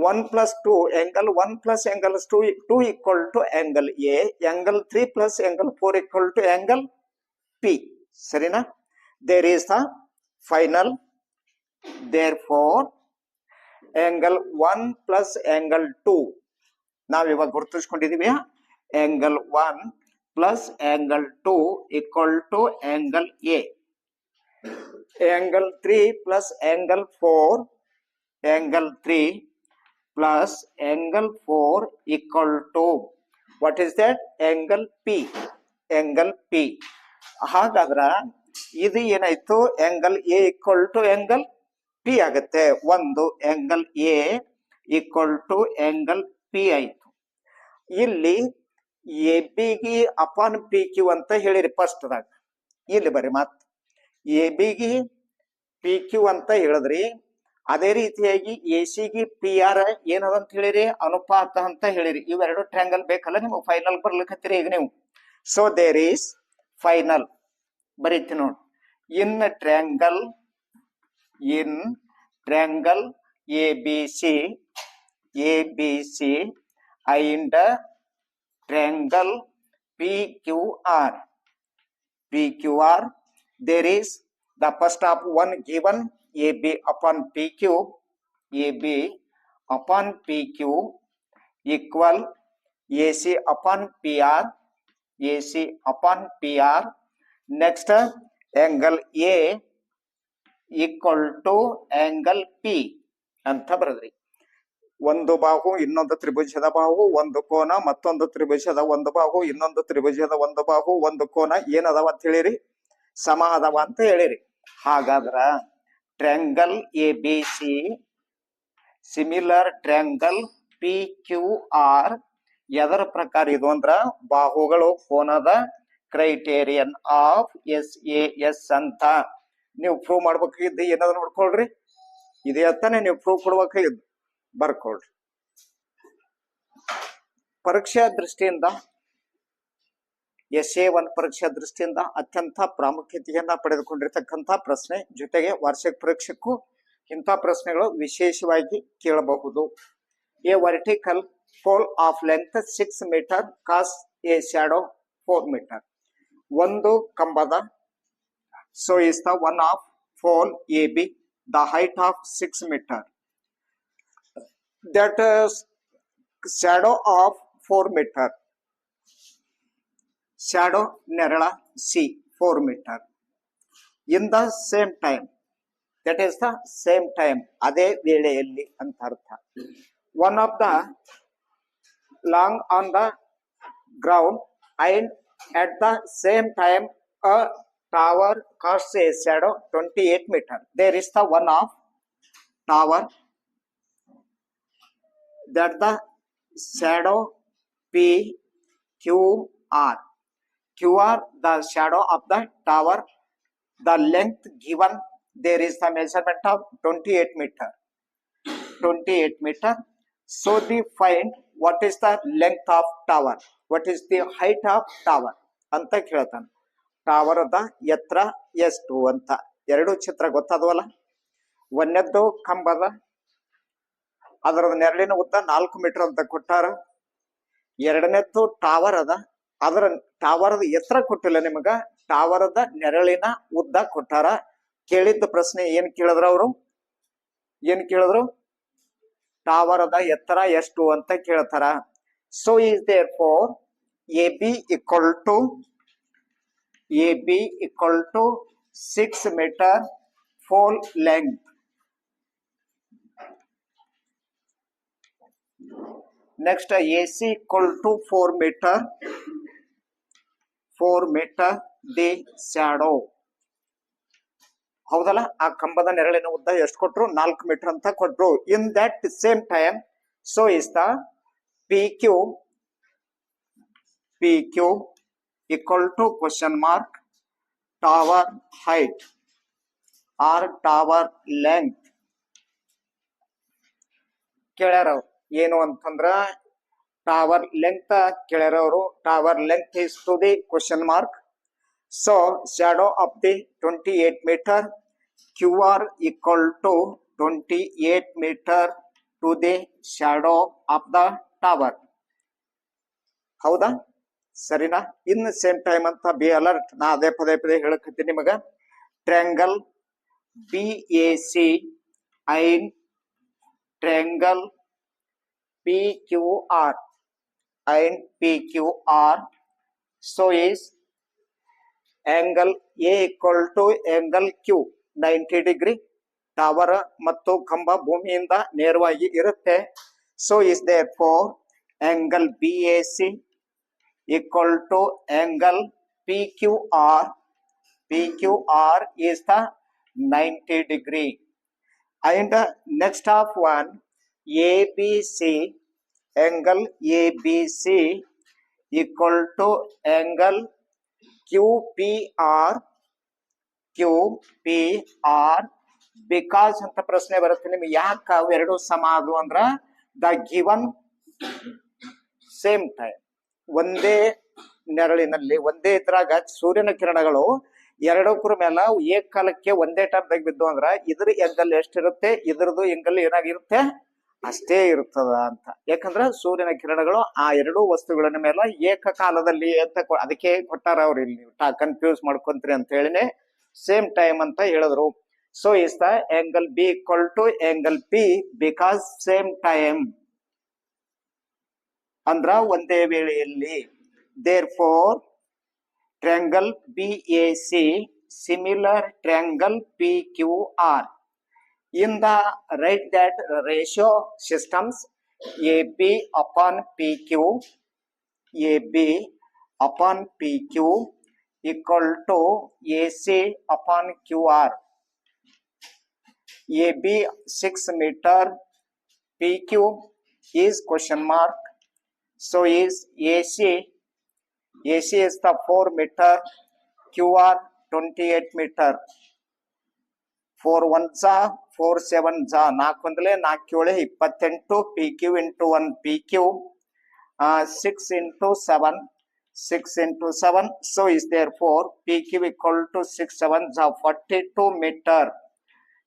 1+2 angle 1+2 equal to angle A, angle 3 + angle 4 equal to angle P. ಸರಿನಾ? There is the final. Therefore angle 1 + angle 2 ನಾವ್ ಇವಾಗ ಗುರುತಿಸ್ಕೊಂಡಿದೀವಿ. Angle 1 + angle 2 equal to angle A. Angle 3 + angle 4 angle 3 + angle 4 equal to what is that? Angle P. ಹಾಗಾದ್ರ ಇದು ಏನಾಯ್ತು? Angle A equal to angle P ಆಗತ್ತೆ. ಒಂದು angle A equal to angle P ಆಯ್ತು. ಇಲ್ಲಿ ABಗೆ ಅಪಾನ್ PQ ಅಂತ ಹೇಳಿರಿ first ದಾಗ. ಇಲ್ಲಿ ಬರ್ರಿ ಮತ್ ABಗೆ PQ ಅಂತ ಹೇಳಿದ್ರಿ. ಅದೇ ರೀತಿಯಾಗಿ ACಗೆ PR ಏನದಂತ ಹೇಳಿರಿ? ಅನುಪಾತ ಅಂತ ಹೇಳಿರಿ. ಇವೆರಡು ಟ್ರ್ಯಾಂಗಲ್ ಬೇಕಲ್ಲ ನಿಮ್ಗೆ ಫೈನಲ್ ಬರ್ಲಿಕ್ಕತ್ತೀರಿ ಈಗ ನೀವು. ಸೊ ದೇರ್ ಈಸ್ ಫೈನಲ್ ಬರೀತಿ ನೋಡಿ. In triangle ABC and triangle PQR. PQR, there is the first of one given AB upon PQ, AB upon PQ equal AC upon PR, AC upon PR. Next, angle A equal to angle P ಅಂತ ಬರೆದ್ರಿ. ಒಂದು ಬಾಹು ಇನ್ನೊಂದು ತ್ರಿಭುಜದ ಬಾಹು, ಒಂದು ಕೋನ ಮತ್ತೊಂದು ತ್ರಿಭುಜದ ಒಂದು ಬಾಹು, ಇನ್ನೊಂದು ತ್ರಿಭುಜದ ಒಂದು ಬಾಹು, ಒಂದು ಕೋನ ಏನದವ ಅಂತ ಹೇಳಿರಿ, ಸಮ ಅದಾವ ಅಂತ ಹೇಳಿರಿ. ಹಾಗಾದ್ರ triangle A B C similar triangle P Q R ಎದರ ಪ್ರಕಾರ ಇದು ಅಂದ್ರ ಬಾಹುಗಳು ಕೋನದ ಕ್ರೈಟೇರಿಯನ್ ಆಫ್ SAS ಅಂತ ನೀವು ಪ್ರೂವ್ ಮಾಡ್ಬೇಕಾಗಿದ್ದು ಏನಾದ್ರು ನೋಡ್ಕೊಳ್ರಿ. ಇದೇ ಅಂತಾನೆ ನೀವು ಪ್ರೂವ್ ಕೊಡ್ಬೇಕಾಗಿದ್ದು ಬರ್ಕೊಳ್ರಿ. ಪರೀಕ್ಷಾ ದೃಷ್ಟಿಯಿಂದ SA1 ಪರೀಕ್ಷಾ ದೃಷ್ಟಿಯಿಂದ ಅತ್ಯಂತ ಪ್ರಾಮುಖ್ಯತೆಯನ್ನ ಪಡೆದುಕೊಂಡಿರ್ತಕ್ಕಂಥ ಪ್ರಶ್ನೆ, ಜೊತೆಗೆ ವಾರ್ಷಿಕ ಪರೀಕ್ಷೆಕ್ಕೂ ಇಂಥ ಪ್ರಶ್ನೆಗಳು ವಿಶೇಷವಾಗಿ ಕೇಳಬಹುದು. A vertical pole of length 6 metre casts a shadow 4 metre. ಒಂದು ಕಂಬದ so is the one of pole AB the height of 6 metre. That shadow of 4 meter, shadow nerala C 4 meter. In the same time, that is the same time, ಅದೇ ವೇಳೆಯಲ್ಲಿ ಅಂತ ಅರ್ಥ. One of the long on the ground and at the same time a tower casts a shadow 28 meter. There is the one of tower that the shadow PQR. QR the shadow of the tower. The length given there is the measurement of 28 meter. 28 meter. So the find what is the length of tower. What is the height of tower ಅಂತ ಕೇಳ್ತಾನೆ. Tower the ಎತ್ತರ ಎಷ್ಟು ಅಂತ ಎರಡು ಚಿತ್ರ ಗೊತ್ತಾದವಲ್ಲ. ಒಂದನೇದ್ದು ಕಂಬದ ಅದರ ನೆರಳಿನ ಉದ್ದ 4 ಮೀಟರ್ ಅಂತ ಕೊಟ್ಟಾರ. ಎರಡನೇದ್ದು ಟವರ್ ಅದ, ಅದರ ಟವರ್ದ ಎತ್ತರ ಕೊಟ್ಟಿಲ್ಲ ನಿಮಗ, ಟವರ್ದ ನೆರಳಿನ ಉದ್ದ ಕೊಟ್ಟಾರ. ಕೇಳಿದ್ದ ಪ್ರಶ್ನೆ ಏನ್ ಕೇಳಿದ್ರು ಅವರು, ಏನ್ ಕೇಳಿದ್ರು, ಟವರ್ದ ಎತ್ತರ ಎಷ್ಟು ಅಂತ ಕೇಳ್ತಾರ. So is therefore AB equal to 6 meter pole length. Next AC equal to 4 meter the shadow. ಹೌದಲ್ಲ, ಆ ಕಂಬದ ನೆರಳಿನ ಉದ್ದ ಎಷ್ಟು ಕೊಟ್ರು, 4 ಮೀಟರ್ ಅಂತ ಕೊಟ್ರು. In that same time so is the PQ equal to question mark tower height or tower length. ಕೇಳ್ಯಾರ ಏನು ಅಂತಂದ್ರ ಟವರ್ ಲೆಂತ್ ಕೇಳ್ಯಾರ ಅವರು. Tower length is to the question mark. So shadow of the 28 metre, QR equal to 28 meter to the shadow of the tower. ಹೌದಾ, ಸರಿನಾ? In same time ಅಂತ be alert. ನಾ ಅದೇ ಪದೇ ಪದೇ ಹೇಳಕತ್ತೀನಿ ನಿಮಗ. Triangle BAC and triangle PQR and PQR. So is angle A equal to angle Q 90 degree. Tower ಮತ್ತು ಕಂಬ ಭೂಮಿಯಿಂದ ನೇರವಾಗಿ ಇರುತ್ತೆ. So is therefore angle BAC equal to angle PQR. PQR is the 90 degree. And next of one ABC, angle ABC equal to angle QPR. Because ಅಂತ ಪ್ರಶ್ನೆ ಬರುತ್ತೆ ನಿಮ್ಗೆ. ಯಾಕ ಅವೆರಡು ಸಮ ಅದು ಅಂದ್ರ ದ ಗಿವನ್ ಸೇಮ್ ಟೈಮ್, ಒಂದೇ ನೆರಳಿನಲ್ಲಿ ಒಂದೇ ಇದ್ರಾಗ ಸೂರ್ಯನ ಕಿರಣಗಳು ಎರಡಕ್ಕರ ಮೇಲೆ ಏಕಕಾಲಕ್ಕೆ ಒಂದೇ ಟೈಮ್ದಾಗ ಬಿದ್ದು ಅಂದ್ರ ಇದ್ರ ಎಂಗಲ್ ಎಷ್ಟಿರುತ್ತೆ, ಇದ್ರದ್ದು ಎಂಗಲ್ ಏನಾಗಿರುತ್ತೆ ಅಷ್ಟೇ ಇರ್ತದ ಅಂತ. ಯಾಕಂದ್ರ ಸೂರ್ಯನ ಕಿರಣಗಳು ಆ ಎರಡೂ ವಸ್ತುಗಳ ಮೇಲೆ ಏಕಕಾಲದಲ್ಲಿ ಅದಕ್ಕೆ ಕೊಟ್ಟಾರ ಅವ್ರು, ಇಲ್ಲಿ ಕನ್ಫ್ಯೂಸ್ ಮಾಡ್ಕೊಂತೀರಿ ಅಂತ ಹೇಳಿನೇ ಸೇಮ್ ಟೈಮ್ ಅಂತ ಹೇಳಿದ್ರು. So is the angle B equal to angle P because same time ಅಂದ್ರ ಒಂದೇ ವೇಳೆಯಲ್ಲಿ. Therefore triangle B A C similar triangle P Q R. In the write that ratio systems AB upon PQ, AB upon PQ equal to AC upon QR. AB 6 meter, PQ is question mark. So is AC is the 4 meter, QR 28 meter. 4 1 za 4 7 za 4 1 4 7 28 PQ into 1 PQ, 6 into 7 6 into 7. So is therefore PQ equal to 6 7 za 42 meter.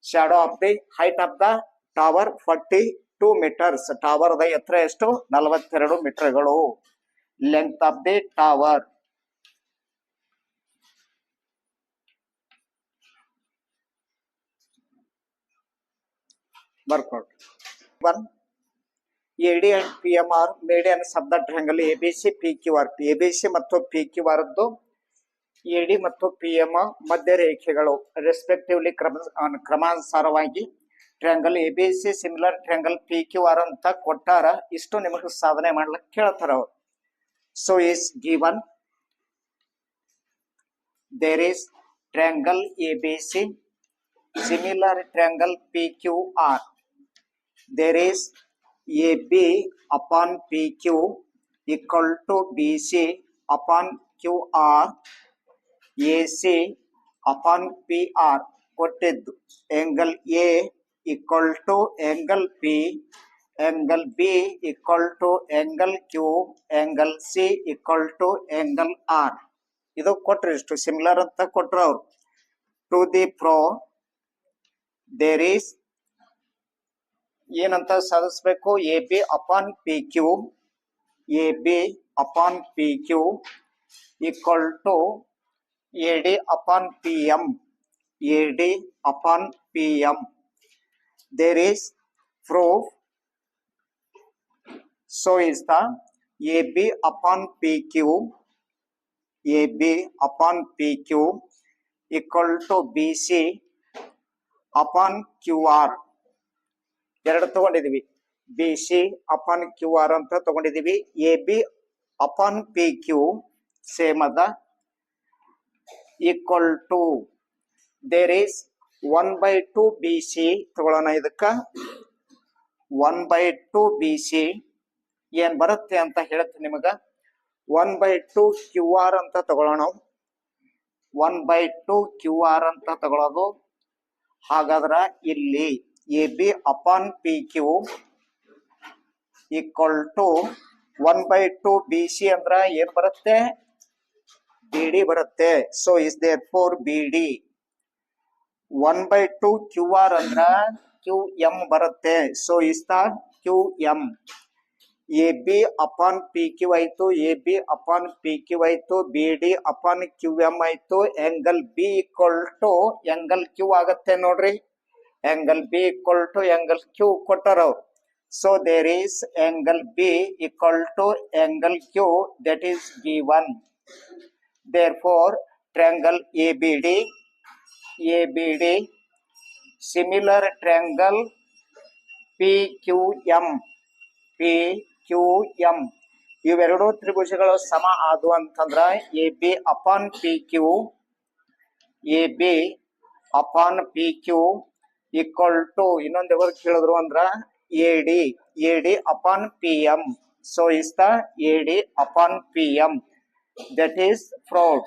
Shadow of the height of the tower 42 meters. Tower the ಎತ್ತರ ಎಷ್ಟು? 42 ಮೀಟರ್ಗಳು. Length of the tower ಬರ್ಕೊಟ್. 1 AD and PM are medians of the triangle ABC PQR. ABC ಮತ್ತು PQR ದ್ದು AD ಮತ್ತು PM ಮಧ್ಯ ರೇಖೆಗಳು respectively ಕ್ರಮಾನುಸಾರವಾಗಿ triangle ABC similar triangle PQR ಅಂತ ಕೊಟ್ಟಾರ. ಇಷ್ಟು ನಿಮಗೆ ಸಾಧನೆ ಮಾಡ್ಲಿಕ್ಕೆ ಕೇಳ್ತಾರ ಅವರು. So is given there is triangle ABC similar triangle PQR. There is AB upon PQ equal to BC upon QR, AC upon PR. ಕೊಟ್ಟಿದ್ದು angle A equal to angle P, angle B equal to angle Q, angle C equal to angle R. ಇದು ಕೊಟ್ರಿ, ಇಷ್ಟು similar ಅಂತ ಕೊಟ್ರು ಅವರು. To the pro there is ಏನಂತ ಸಾಧಿಸ್ಬೇಕು? A B upon P Q, A B upon P Q equal to A D upon P M, A D upon P M. There is proof. So is the A B upon P Q, A B upon P Q equal to B C upon Q R. ಎರಡು ತಗೊಂಡಿದೀವಿ, B C upon Q R ಅಂತ ತಗೊಂಡಿದೀವಿ. A B upon P Q same ಅದ, equal to there is 1/2 B C ತಗೊಳ್ಳೋಣ. ಇದಕ್ಕ 1/2 B C ಏನ್ ಬರುತ್ತೆ ಅಂತ ಹೇಳುತ್ತೆ ನಿಮಗ. 1/2 ಕ್ಯೂ ಆರ್ ಅಂತ ತಗೊಳ್ಳೋಣ. 1/2 ಕ್ಯೂ ಆರ್ ಅಂತ ತಗೊಳ್ಳೋದು. ಹಾಗಾದ್ರ ಇಲ್ಲಿ A B upon P Q equal to 1/2 B C ಅಂದ್ರ ಏನ್ ಬರುತ್ತೆ? ಬಿ ಡಿ ಬರುತ್ತೆ. So is there four B D. 1/2 Q R ಅಂದ್ರ ಕ್ಯೂ ಎಂ ಬರುತ್ತೆ. So is the Q M. A B upon P Q ಆಯ್ತು, A B upon P Q ಆಯ್ತು, B D upon Q M ಆಯ್ತು. Angle B equal to angle Q ಆಗತ್ತೆ ನೋಡ್ರಿ. Angle B equal to angle Q ಕೊಟ್ಟಾರ ಅವ್ರು. So there is angle B equal to angle Q, that is given. Therefore triangle A B D, A B D similar triangle P Q M, P Q M ಇವೆರಡು ತ್ರಿಭುಜಗಳು ಸಮ ಆದವು ಅಂತಂದ್ರ A B upon P Q, A B upon P Q equal to ಇನ್ನೊಂದು ಯಾವಾಗ ಕೇಳಿದ್ರು ಅಂದ್ರ A D, A D upon P M. So is the A D upon P M, that is proved.